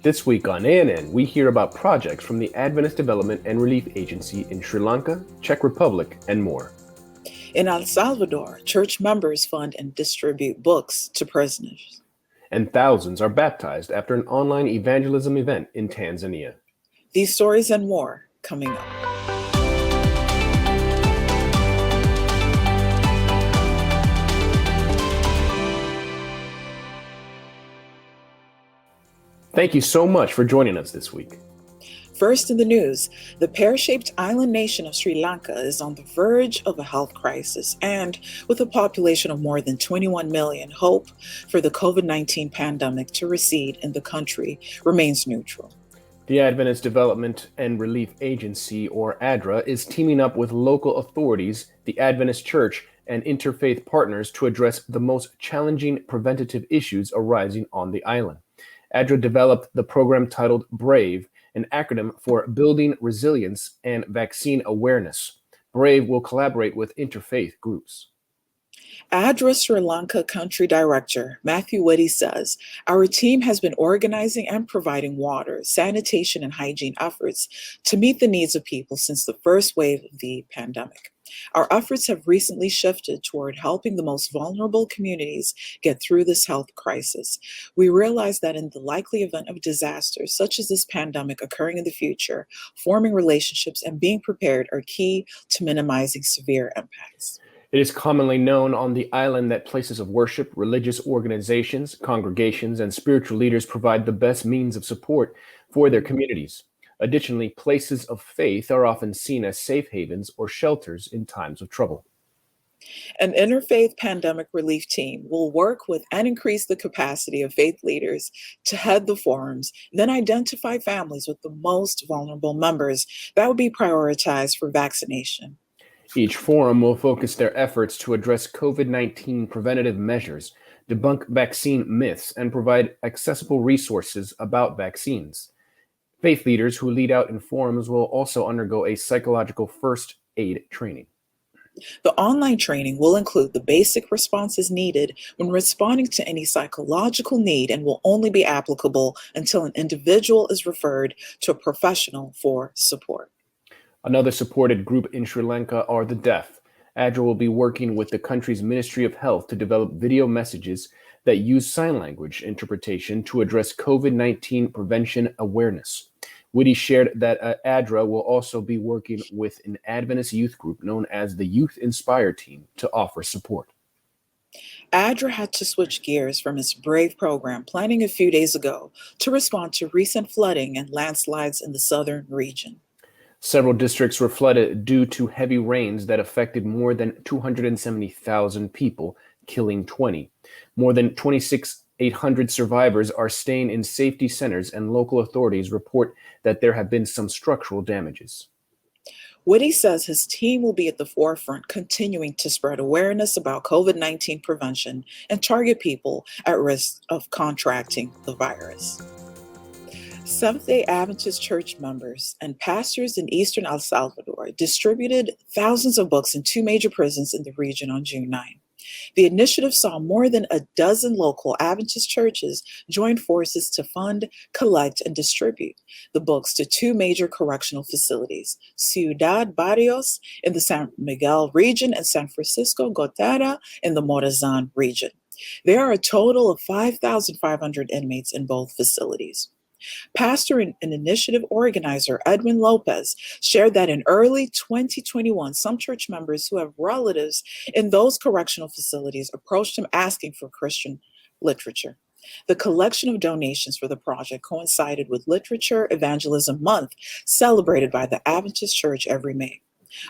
This week on ANN, we hear about projects from the Adventist Development and Relief Agency in Sri Lanka, Czech Republic, and more. In El Salvador, church members fund and distribute books to prisoners. And thousands are baptized after an online evangelism event in Tanzania. These stories and more coming up. Thank you so much for joining us this week. First in the news, the pear-shaped island nation of Sri Lanka is on the verge of a health crisis, and with a population of more than 21 million, hope for the COVID-19 pandemic to recede in the country remains neutral. The Adventist Development and Relief Agency, or ADRA, is teaming up with local authorities, the Adventist Church, and interfaith partners to address the most challenging preventative issues arising on the island. ADRA developed the program titled BRAVE, an acronym for Building Resilience and Vaccine Awareness. BRAVE will collaborate with interfaith groups. ADRA Sri Lanka Country Director Matthew Whitty says, "Our team has been organizing and providing water, sanitation, and hygiene efforts to meet the needs of people since the first wave of the pandemic. Our efforts have recently shifted toward helping the most vulnerable communities get through this health crisis. We realize that in the likely event of disasters such as this pandemic occurring in the future, forming relationships and being prepared are key to minimizing severe impacts." It is commonly known on the island that places of worship, religious organizations, congregations, and spiritual leaders provide the best means of support for their communities. Additionally, places of faith are often seen as safe havens or shelters in times of trouble. An interfaith pandemic relief team will work with and increase the capacity of faith leaders to head the forums, then identify families with the most vulnerable members that would be prioritized for vaccination. Each forum will focus their efforts to address COVID-19 preventative measures, debunk vaccine myths, and provide accessible resources about vaccines. Faith leaders who lead out in forums will also undergo a psychological first aid training. The online training will include the basic responses needed when responding to any psychological need and will only be applicable until an individual is referred to a professional for support. Another supported group in Sri Lanka are the deaf. ADRA will be working with the country's Ministry of Health to develop video messages that use sign language interpretation to address COVID-19 prevention awareness. Whitty shared that ADRA will also be working with an Adventist youth group known as the Youth Inspire Team to offer support. ADRA had to switch gears from its BRAVE program planning a few days ago to respond to recent flooding and landslides in the southern region. Several districts were flooded due to heavy rains that affected more than 270,000 people, killing 20. More than 2,800 survivors are staying in safety centers, and local authorities report that there have been some structural damages. Whitty says his team will be at the forefront, continuing to spread awareness about COVID-19 prevention and target people at risk of contracting the virus. Seventh-day Adventist Church members and pastors in eastern El Salvador distributed thousands of books in two major prisons in the region on June 9. The initiative saw more than a dozen local Adventist churches join forces to fund, collect, and distribute the books to two major correctional facilities, Ciudad Barrios in the San Miguel region and San Francisco Gotera in the Morazan region. There are a total of 5,500 inmates in both facilities. Pastor and initiative organizer Edwin Lopez shared that in early 2021, some church members who have relatives in those correctional facilities approached him asking for Christian literature. The collection of donations for the project coincided with Literature Evangelism Month, celebrated by the Adventist Church every May.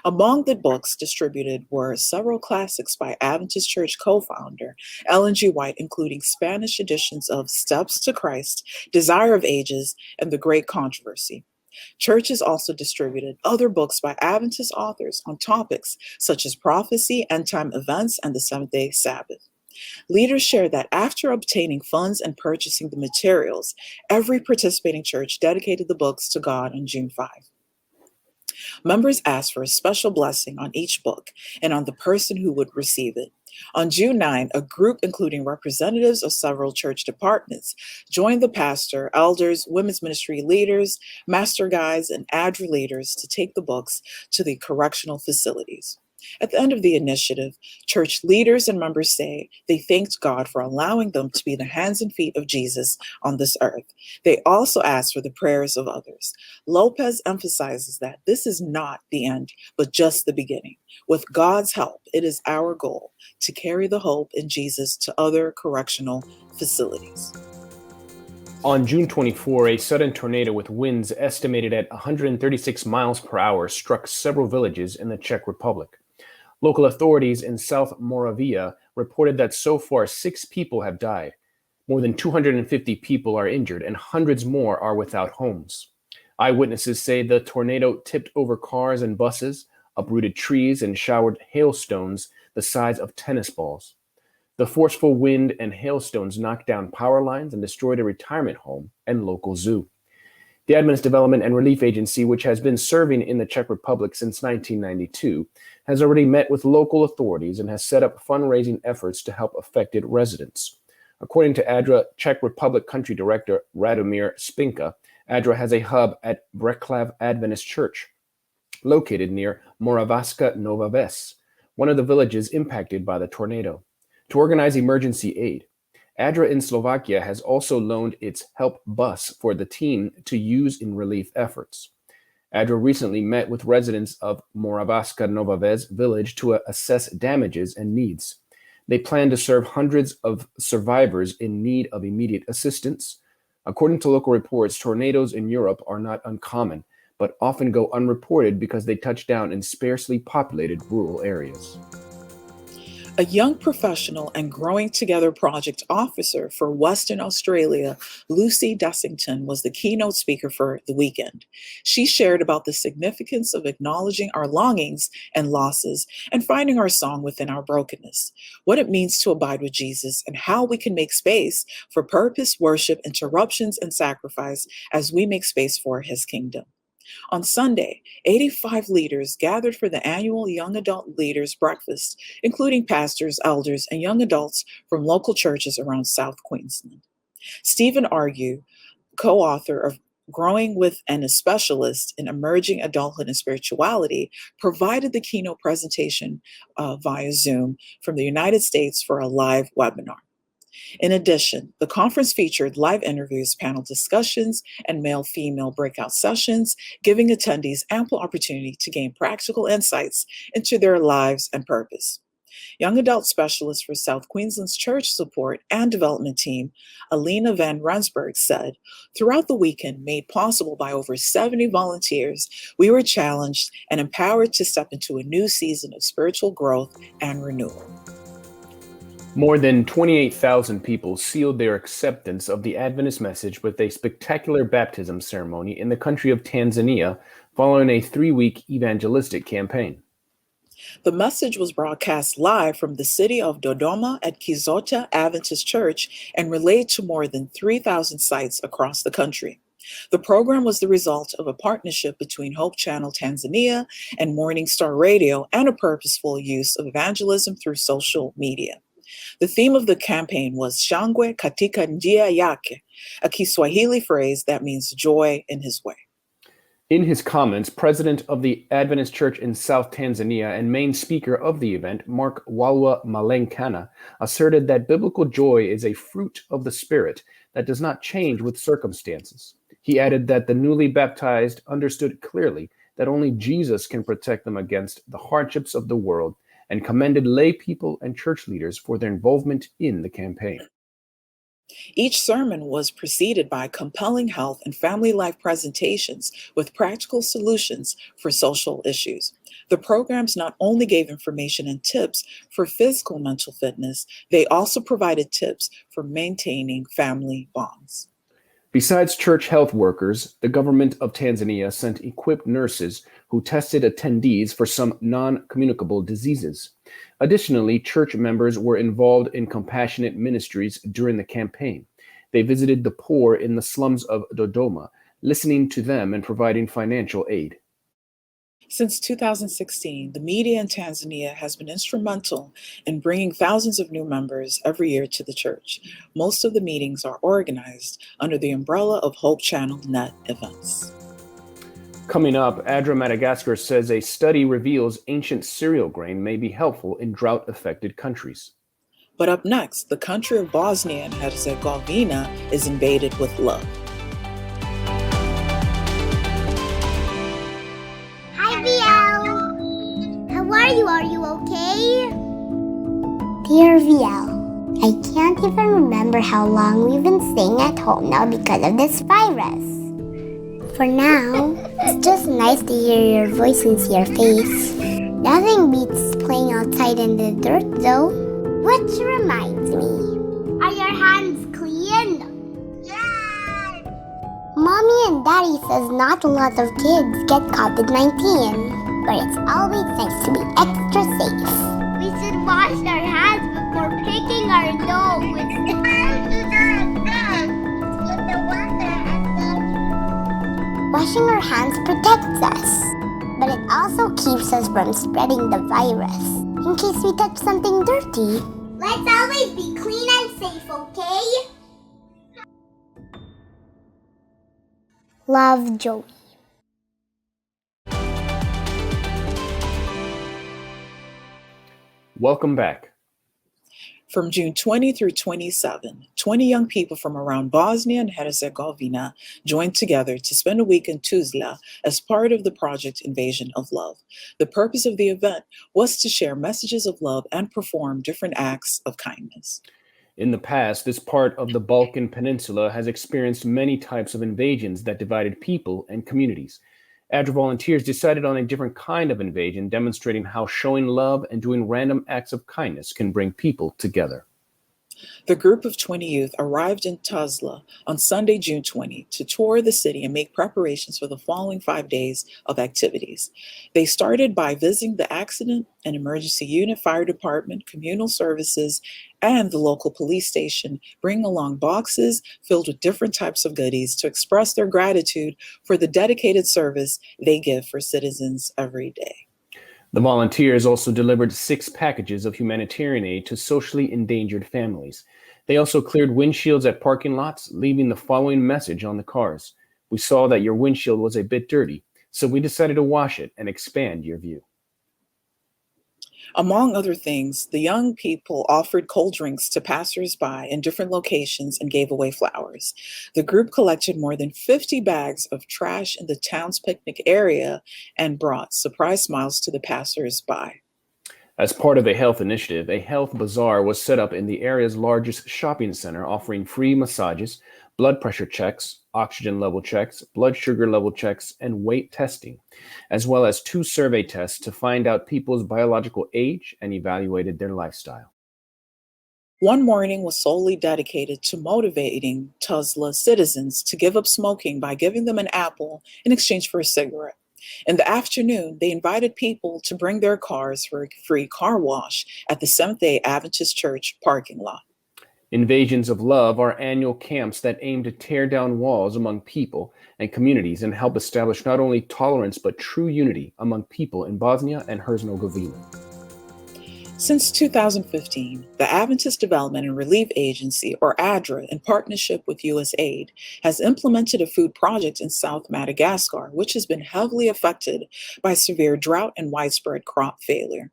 Among the books distributed were several classics by Adventist Church co-founder Ellen G. White, including Spanish editions of Steps to Christ, Desire of Ages, and The Great Controversy. Churches also distributed other books by Adventist authors on topics such as prophecy, end-time events, and the seventh-day Sabbath. Leaders shared that after obtaining funds and purchasing the materials, every participating church dedicated the books to God on June 5. Members asked for a special blessing on each book and on the person who would receive it. On June 9, a group including representatives of several church departments joined the pastor, elders, women's ministry leaders, master guides, and ADRA leaders to take the books to the correctional facilities. At the end of the initiative, church leaders and members say they thanked God for allowing them to be the hands and feet of Jesus on this earth. They also asked for the prayers of others. Lopez emphasizes that this is not the end, but just the beginning. With God's help, it is our goal to carry the hope in Jesus to other correctional facilities. On June 24, a sudden tornado with winds estimated at 136 miles per hour struck several villages in the Czech Republic. Local authorities in South Moravia reported that so far 6 people have died. More than 250 people are injured and hundreds more are without homes. Eyewitnesses say the tornado tipped over cars and buses, uprooted trees, and showered hailstones the size of tennis balls. The forceful wind and hailstones knocked down power lines and destroyed a retirement home and local zoo. The Adventist Development and Relief Agency, which has been serving in the Czech Republic since 1992, has already met with local authorities and has set up fundraising efforts to help affected residents. According to ADRA Czech Republic Country Director Radomir Spinka, ADRA has a hub at Břeclav Adventist Church, located near Moravská Nová Ves, one of the villages impacted by the tornado, to organize emergency aid. ADRA in Slovakia has also loaned its help bus for the team to use in relief efforts. ADRA recently met with residents of Moravská Nová Ves village to assess damages and needs. They plan to serve hundreds of survivors in need of immediate assistance. According to local reports, tornadoes in Europe are not uncommon, but often go unreported because they touch down in sparsely populated rural areas. A young professional and Growing Together project officer for Western Australia, Lucy Dessington, was the keynote speaker for the weekend. She shared about the significance of acknowledging our longings and losses and finding our song within our brokenness, what it means to abide with Jesus, and how we can make space for purpose, worship, interruptions, and sacrifice as we make space for his kingdom. On Sunday, 85 leaders gathered for the annual Young Adult Leaders Breakfast, including pastors, elders, and young adults from local churches around South Queensland. Stephen Argue, co-author of Growing with and a specialist in emerging adulthood and spirituality, provided the keynote presentation via Zoom from the United States for a live webinar. In addition, the conference featured live interviews, panel discussions, and male-female breakout sessions, giving attendees ample opportunity to gain practical insights into their lives and purpose. Young adult specialist for South Queensland's church support and development team, Alina Van Rensburg, said, "Throughout the weekend, made possible by over 70 volunteers, we were challenged and empowered to step into a new season of spiritual growth and renewal." More than 28,000 people sealed their acceptance of the Adventist message with a spectacular baptism ceremony in the country of Tanzania following a 3-week evangelistic campaign. The message was broadcast live from the city of Dodoma at Ciudad Adventist Church and relayed to more than 3,000 sites across the country. The program was the result of a partnership between Hope Channel Tanzania and Morning Star Radio and a purposeful use of evangelism through social media. The theme of the campaign was Shangwe katika njia yake, a Kiswahili phrase that means joy in his way. In his comments, President of the Adventist Church in South Tanzania and main speaker of the event, Mark Walwa Malenkana, asserted that biblical joy is a fruit of the Spirit that does not change with circumstances. He added that the newly baptized understood clearly that only Jesus can protect them against the hardships of the world, and commended lay people and church leaders for their involvement in the campaign. Each sermon was preceded by compelling health and family life presentations with practical solutions for social issues. The programs not only gave information and tips for physical and mental fitness, they also provided tips for maintaining family bonds. Besides church health workers, the government of Tanzania sent equipped nurses who tested attendees for some non-communicable diseases. Additionally, church members were involved in compassionate ministries during the campaign. They visited the poor in the slums of Dodoma, listening to them and providing financial aid. Since 2016, the media in Tanzania has been instrumental in bringing thousands of new members every year to the church. Most of the meetings are organized under the umbrella of Hope Channel Net events. Coming up, ADRA Madagascar says a study reveals ancient cereal grain may be helpful in drought-affected countries. But up next, the country of Bosnia and Herzegovina is invaded with love. Hi, VL. How are you? Are you okay? Dear VL, I can't even remember how long we've been staying at home now because of this virus. For now, it's just nice to hear your voice and see your face. Nothing beats playing outside in the dirt though. Which reminds me, are your hands clean? Yes! Mommy and Daddy says not a lot of kids get COVID-19, but it's always nice to be extra safe. We should wash our hands before picking our nose. Washing our hands protects us, but it also keeps us from spreading the virus in case we touch something dirty. Let's always be clean and safe, okay? Love, Joey. Welcome back. From June 20 through 27, 20 young people from around Bosnia and Herzegovina joined together to spend a week in Tuzla as part of the project Invasion of Love. The purpose of the event was to share messages of love and perform different acts of kindness. In the past, this part of the Balkan Peninsula has experienced many types of invasions that divided people and communities. ADRA volunteers decided on a different kind of invasion, demonstrating how showing love and doing random acts of kindness can bring people together. The group of 20 youth arrived in Tuzla on Sunday, June 20, to tour the city and make preparations for the following 5 days of activities. They started by visiting the Accident and Emergency Unit, Fire Department, Communal Services, and the local police station, bringing along boxes filled with different types of goodies to express their gratitude for the dedicated service they give for citizens every day. The volunteers also delivered 6 packages of humanitarian aid to socially endangered families. They also cleared windshields at parking lots, leaving the following message on the cars. We saw that your windshield was a bit dirty, so we decided to wash it and expand your view. Among other things, the young people offered cold drinks to passersby in different locations and gave away flowers. The group collected more than 50 bags of trash in the town's picnic area and brought surprise smiles to the passersby. As part of a health initiative, a health bazaar was set up in the area's largest shopping center, offering free massages, blood pressure checks, oxygen level checks, blood sugar level checks, and weight testing, as well as 2 survey tests to find out people's biological age and evaluated their lifestyle. One morning was solely dedicated to motivating Tuzla citizens to give up smoking by giving them an apple in exchange for a cigarette. In the afternoon, they invited people to bring their cars for a free car wash at the Seventh-day Adventist Church parking lot. Invasions of Love are annual camps that aim to tear down walls among people and communities and help establish not only tolerance but true unity among people in Bosnia and Herzegovina. Since 2015, the Adventist Development and Relief Agency, or ADRA, in partnership with USAID, has implemented a food project in South Madagascar, which has been heavily affected by severe drought and widespread crop failure.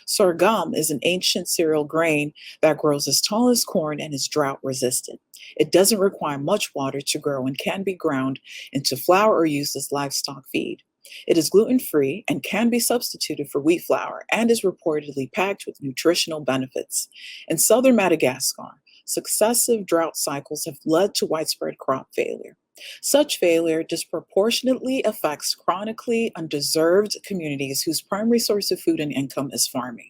Sorghum is an ancient cereal grain that grows as tall as corn and is drought resistant. It doesn't require much water to grow and can be ground into flour or used as livestock feed. It is gluten-free and can be substituted for wheat flour and is reportedly packed with nutritional benefits. In southern Madagascar, successive drought cycles have led to widespread crop failure. Such failure disproportionately affects chronically undeserved communities whose primary source of food and income is farming.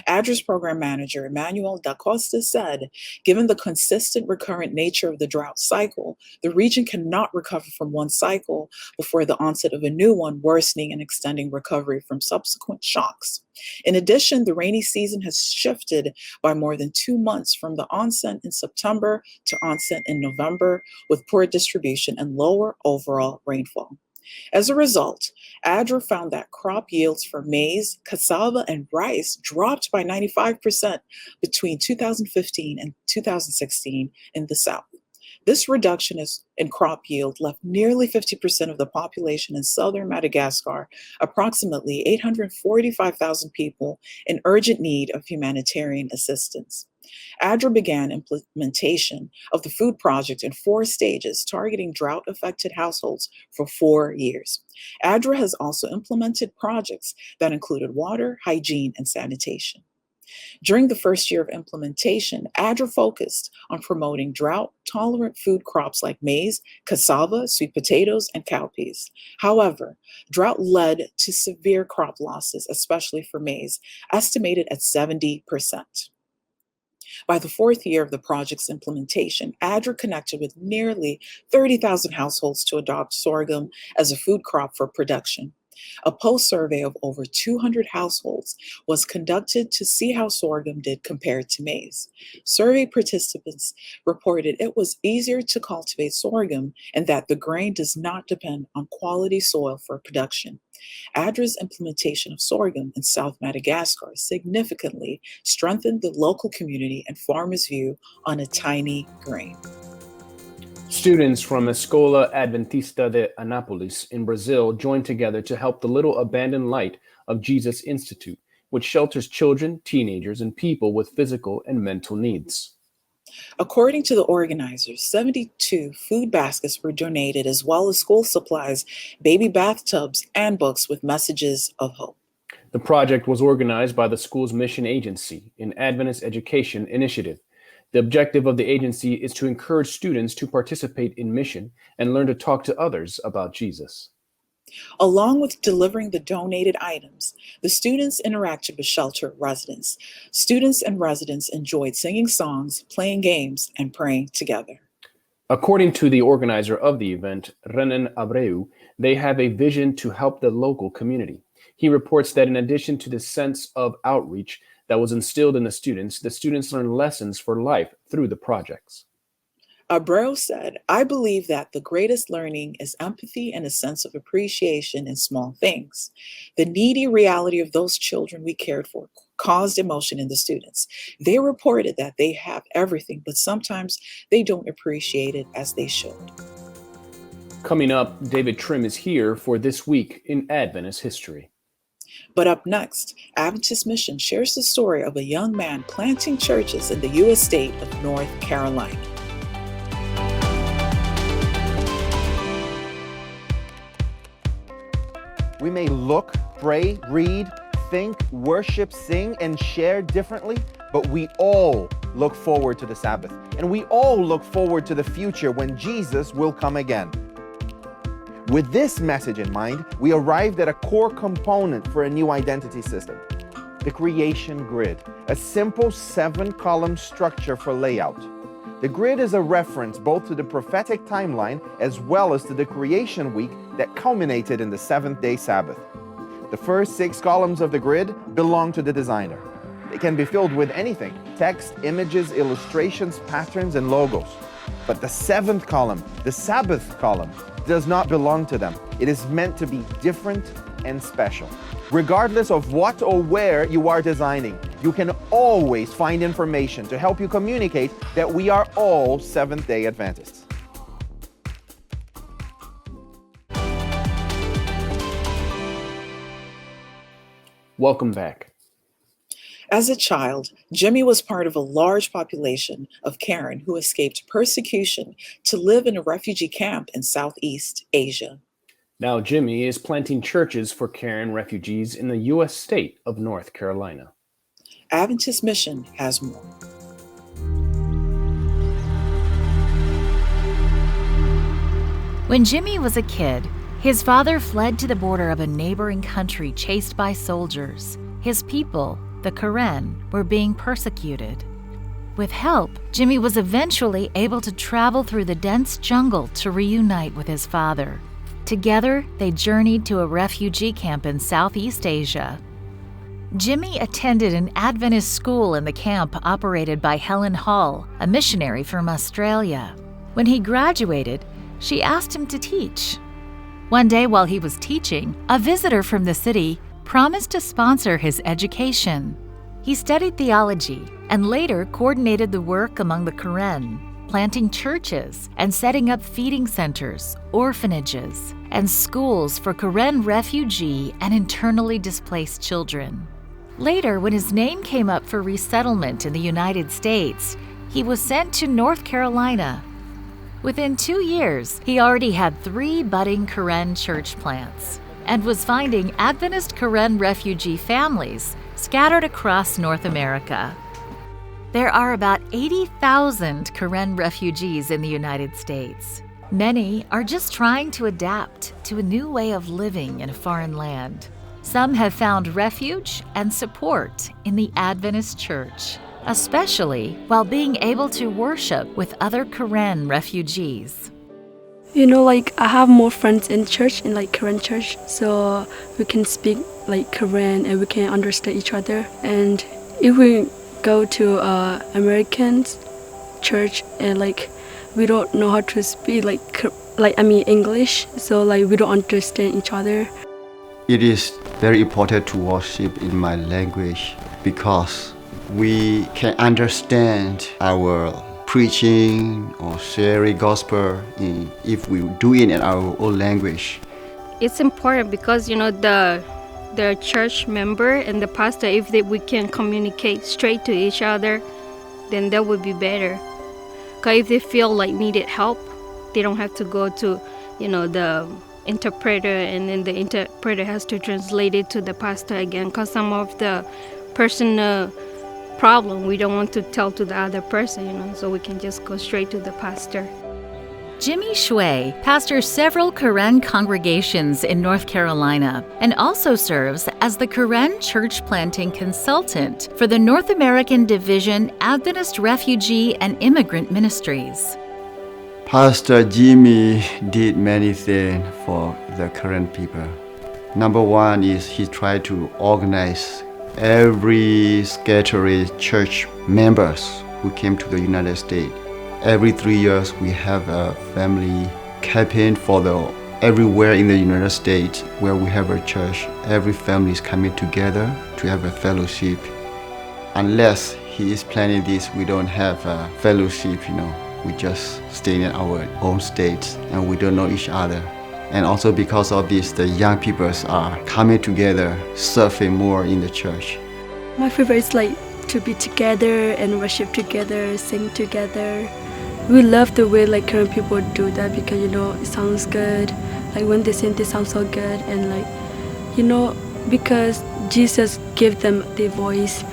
ADRA's program manager, Emmanuel Da Costa, said, given the consistent recurrent nature of the drought cycle, the region cannot recover from one cycle before the onset of a new one, worsening and extending recovery from subsequent shocks. In addition, the rainy season has shifted by more than 2 months from the onset in September to onset in November, with poor distribution and lower overall rainfall. As a result, ADRA found that crop yields for maize, cassava, and rice dropped by 95% between 2015 and 2016 in the South. This reduction in crop yield left nearly 50% of the population in southern Madagascar, approximately 845,000 people, in urgent need of humanitarian assistance. ADRA began implementation of the food project in 4 stages, targeting drought-affected households for 4 years. ADRA has also implemented projects that included water, hygiene, and sanitation. During the first year of implementation, ADRA focused on promoting drought-tolerant food crops like maize, cassava, sweet potatoes, and cowpeas. However, drought led to severe crop losses, especially for maize, estimated at 70%. By the 4th year of the project's implementation, ADRA connected with nearly 30,000 households to adopt sorghum as a food crop for production. A post-survey of over 200 households was conducted to see how sorghum did compared to maize. Survey participants reported it was easier to cultivate sorghum and that the grain does not depend on quality soil for production. ADRA's implementation of sorghum in South Madagascar significantly strengthened the local community and farmers' view on a tiny grain. Students from Escola Adventista de Anápolis in Brazil joined together to help the Little Abandoned Light of Jesus Institute, which shelters children, teenagers, and people with physical and mental needs. According to the organizers, 72 food baskets were donated, as well as school supplies, baby bathtubs, and books with messages of hope. The project was organized by the school's mission agency, an Adventist Education Initiative. The objective of the agency is to encourage students to participate in mission and learn to talk to others about Jesus. Along with delivering the donated items, the students interacted with shelter residents. Students and residents enjoyed singing songs, playing games, and praying together. According to the organizer of the event, Renan Abreu, they have a vision to help the local community. He reports that in addition to the sense of outreach that was instilled in the students learn lessons for life through the projects. Abreu said, "I believe that the greatest learning is empathy and a sense of appreciation in small things. The needy reality of those children we cared for caused emotion in the students. They reported that they have everything, but sometimes they don't appreciate it as they should." Coming up, David Trim is here for This Week in Adventist History. But up next, Adventist Mission shares the story of a young man planting churches in the U.S. state of North Carolina. We may look, pray, read, think, worship, sing, and share differently, but we all look forward to the Sabbath. And we all look forward to the future when Jesus will come again. With this message in mind, we arrived at a core component for a new identity system, the creation grid, a simple 7-column structure for layout. The grid is a reference both to the prophetic timeline as well as to the creation week that culminated in the 7th-day Sabbath. The first 6 columns of the grid belong to the designer. They can be filled with anything: text, images, illustrations, patterns, and logos. But the 7th column, the Sabbath column, does not belong to them. It is meant to be different and special. Regardless of what or where you are designing, you can always find information to help you communicate that we are all Seventh-day Adventists. Welcome back. As a child, Jimmy was part of a large population of Karen who escaped persecution to live in a refugee camp in Southeast Asia. Now Jimmy is planting churches for Karen refugees in the U.S. state of North Carolina. Adventist Mission has more. When Jimmy was a kid, his father fled to the border of a neighboring country chased by soldiers. His people, the Karen, were being persecuted. With help, Jimmy was eventually able to travel through the dense jungle to reunite with his father. Together, they journeyed to a refugee camp in Southeast Asia. Jimmy attended an Adventist school in the camp operated by Helen Hall, a missionary from Australia. When he graduated, she asked him to teach. One day while he was teaching, a visitor from the city promised to sponsor his education. He studied theology and later coordinated the work among the Karen, planting churches and setting up feeding centers, orphanages, and schools for Karen refugee and internally displaced children. Later, when his name came up for resettlement in the United States, he was sent to North Carolina. Within 2 years, he already had 3 budding Karen church plants and was finding Adventist Karen refugee families scattered across North America. There are about 80,000 Karen refugees in the United States. Many are just trying to adapt to a new way of living in a foreign land. Some have found refuge and support in the Adventist Church, especially while being able to worship with other Karen refugees. You know, I have more friends in church, in Karen church, so we can speak Karen and we can understand each other. And if we go to American church and we don't know how to speak English, so we don't understand each other. It is very important to worship in my language because we can understand our preaching or sharing gospel if we do it in our own language. It's important because the church member and the pastor, if we can communicate straight to each other, then that would be better. Because if they feel needed help, they don't have to go to the interpreter, and then the interpreter has to translate it to the pastor again, because some of the personal problem we don't want to tell to the other person, so we can just go straight to the pastor. Jimmy Shui pastors several Karen congregations in North Carolina and also serves as the Karen church planting consultant for the North American Division Adventist Refugee and Immigrant Ministries. Pastor Jimmy did many things for the Karen people. Number one is he tried to organize every scattered church members who came to the United States. Every 3 years we have a family campaign for everywhere in the United States where we have a church. Every family is coming together to have a fellowship. Unless he is planning this, we don't have a fellowship, We just stay in our own states and we don't know each other. And also because of this, the young people are coming together, serving more in the church. My favorite is to be together and worship together, sing together. We love the way Karen people do that because it sounds good. When they sing, they sound so good, and because Jesus gave them their voice.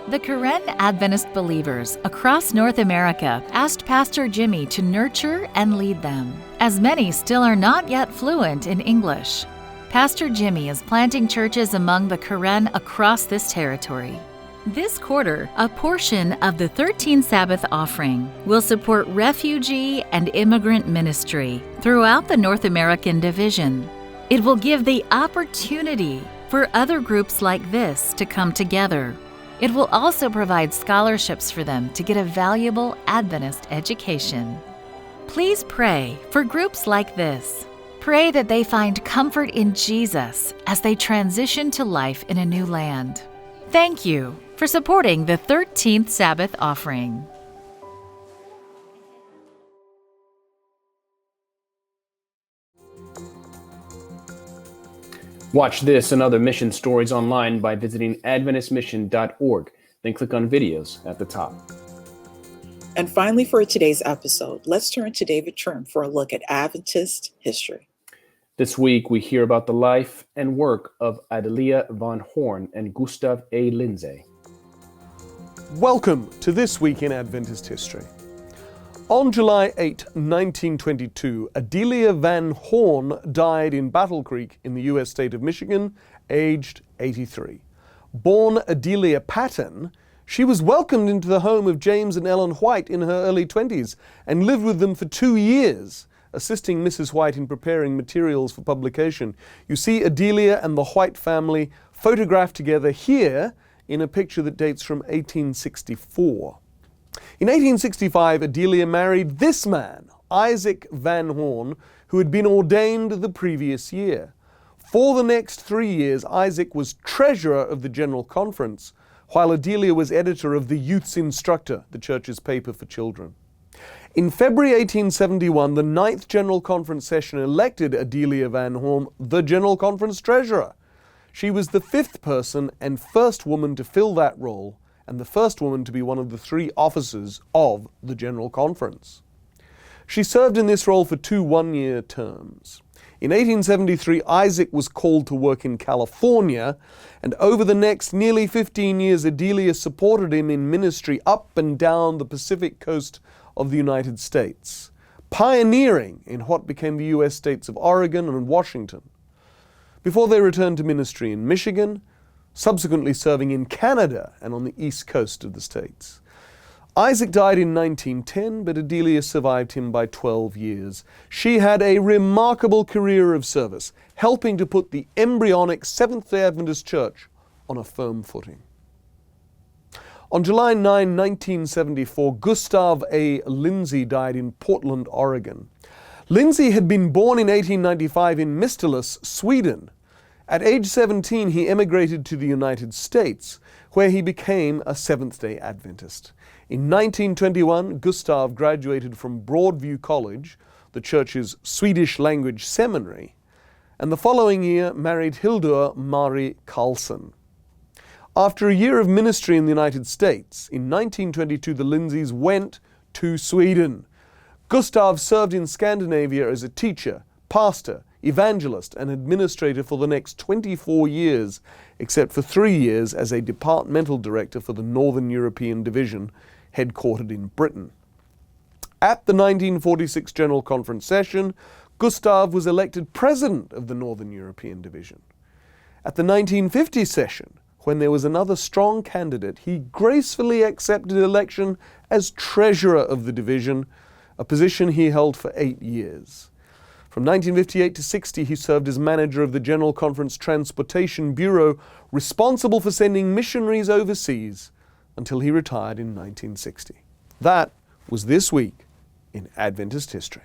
The Karen Adventist believers across North America asked Pastor Jimmy to nurture and lead them, as many still are not yet fluent in English. Pastor Jimmy is planting churches among the Karen across this territory. This quarter, a portion of the 13th Sabbath offering will support refugee and immigrant ministry throughout the North American Division. It will give the opportunity for other groups like this to come together. It will also provide scholarships for them to get a valuable Adventist education. Please pray for groups like this. Pray that they find comfort in Jesus as they transition to life in a new land. Thank you for supporting the 13th Sabbath offering. Watch this and other mission stories online by visiting adventistmission.org. Then click on videos at the top. And finally, for today's episode, let's turn to David Trim for a look at Adventist history. This week, we hear about the life and work of Adelia Van Horn and Gustav A. Lindsay. Welcome to This Week in Adventist History. On July 8, 1922, Adelia Van Horn died in Battle Creek in the U.S. state of Michigan, aged 83. Born Adelia Patton, she was welcomed into the home of James and Ellen White in her early 20s and lived with them for 2 years, assisting Mrs. White in preparing materials for publication. You see Adelia and the White family photographed together here in a picture that dates from 1864. In 1865, Adelia married this man, Isaac Van Horn, who had been ordained the previous year. For the next 3 years, Isaac was treasurer of the General Conference, while Adelia was editor of the Youth's Instructor, the church's paper for children. In February 1871, the 9th General Conference session elected Adelia Van Horn the General Conference treasurer. She was the 5th person and first woman to fill that role, and the first woman to be one of the 3 officers of the General Conference. She served in this role for 2 one-year terms. In 1873, Isaac was called to work in California, and over the next nearly 15 years, Adelia supported him in ministry up and down the Pacific coast of the United States, pioneering in what became the U.S. states of Oregon and Washington, before they returned to ministry in Michigan, subsequently serving in Canada and on the east coast of the states. Isaac died in 1910, but Adelia survived him by 12 years. She had a remarkable career of service, helping to put the embryonic Seventh-day Adventist Church on a firm footing. On July 9, 1974, Gustav A. Lindsay died in Portland, Oregon. Lindsay had been born in 1895 in Mistulus, Sweden. At age 17, he emigrated to the United States, where he became a Seventh-day Adventist. In 1921, Gustav graduated from Broadview College, the church's Swedish language seminary, and the following year married Hildur Mari Karlsson. After a year of ministry in the United States, in 1922 the Lindsays went to Sweden. Gustav served in Scandinavia as a teacher, pastor, evangelist, and administrator for the next 24 years, except for 3 years as a departmental director for the Northern European Division, headquartered in Britain. At the 1946 General Conference session, Gustav was elected president of the Northern European Division. At the 1950 session, when there was another strong candidate, he gracefully accepted election as treasurer of the division, a position he held for 8 years. From 1958 to 60, he served as manager of the General Conference Transportation Bureau, responsible for sending missionaries overseas, until he retired in 1960. That was This Week in Adventist History.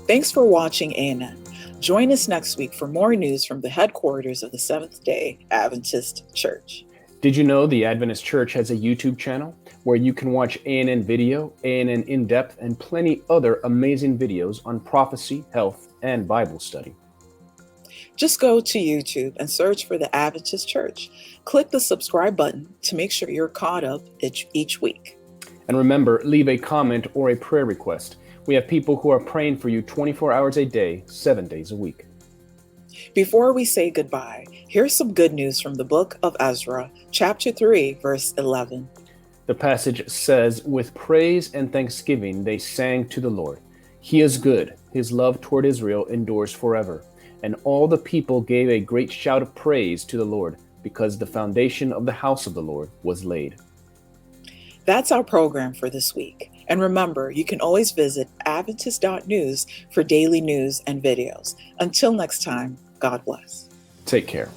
Thanks for watching ANN. Join us next week for more news from the headquarters of the Seventh-day Adventist Church. Did you know the Adventist Church has a YouTube channel where you can watch ANN Video, ANN In-Depth, and plenty other amazing videos on prophecy, health, and Bible study? Just go to YouTube and search for the Adventist Church. Click the subscribe button to make sure you're caught up each week. And remember, leave a comment or a prayer request. We have people who are praying for you 24 hours a day, 7 days a week. Before we say goodbye, here's some good news from the book of Ezra, chapter 3, verse 11. The passage says, "With praise and thanksgiving they sang to the Lord. He is good. His love toward Israel endures forever. And all the people gave a great shout of praise to the Lord, because the foundation of the house of the Lord was laid." That's our program for this week. And remember, you can always visit Adventist.news for daily news and videos. Until next time, God bless. Take care.